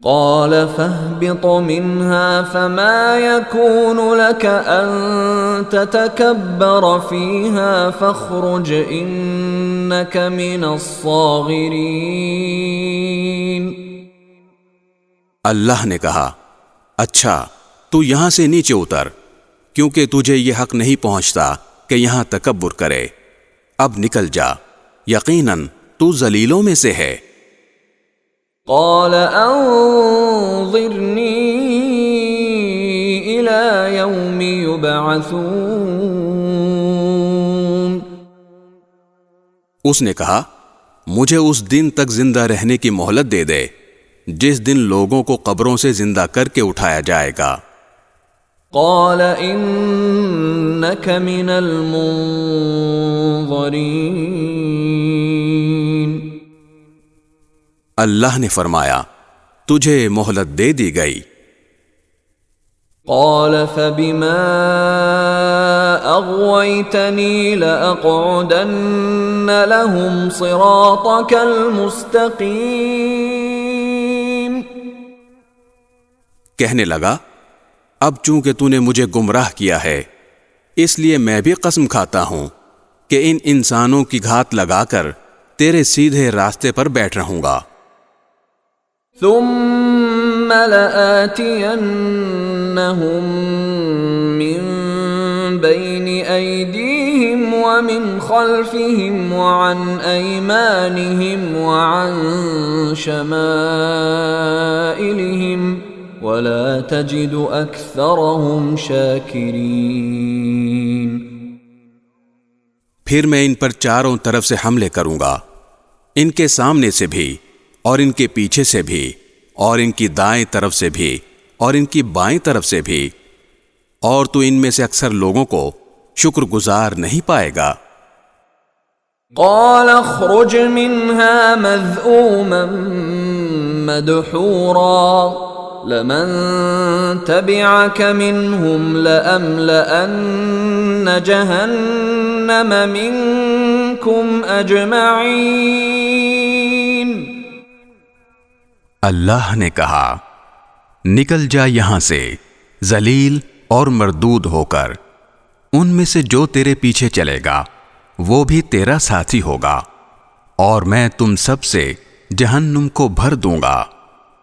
قال فاهبط منها فما يكون لك أن تتكبر فيها فاخرج إنك من الصاغرين۔ اللہ نے کہا اچھا تو یہاں سے نیچے اتر، کیونکہ تجھے یہ حق نہیں پہنچتا کہ یہاں تکبر کرے، اب نکل جا، یقیناً تو ذلیلوں میں سے ہے۔ قال انظرنی الی یوم یبعثون۔ اس نے کہا مجھے اس دن تک زندہ رہنے کی مہلت دے دے جس دن لوگوں کو قبروں سے زندہ کر کے اٹھایا جائے گا۔ قال انک من المنظرین۔ اللہ نے فرمایا تجھے مہلت دے دی گئی۔ قال فبما اغويتني لأقعدن لهم صراطك المستقيم۔ کہنے لگا اب چونکہ تو نے مجھے گمراہ کیا ہے اس لیے میں بھی قسم کھاتا ہوں کہ ان انسانوں کی گھات لگا کر تیرے سیدھے راستے پر بیٹھ رہوں گا۔ ثم لآتينهم من بين أيديهم ومن خلفهم وعن أيمانهم وعن شمائلهم ولا تجد أكثرهم شاكرين۔ پھر میں ان پر چاروں طرف سے حملے کروں گا، ان کے سامنے سے بھی اور ان کے پیچھے سے بھی اور ان کی دائیں طرف سے بھی اور ان کی بائیں طرف سے بھی، اور تو ان میں سے اکثر لوگوں کو شکر گزار نہیں پائے گا۔ قال اخرج منها مذءوما مدحورا لمن تبعك منهم لأملأن جهنم منكم أجمعين۔ اللہ نے کہا نکل جا یہاں سے ذلیل اور مردود ہو کر، ان میں سے جو تیرے پیچھے چلے گا وہ بھی تیرا ساتھی ہوگا، اور میں تم سب سے جہنم کو بھر دوں گا۔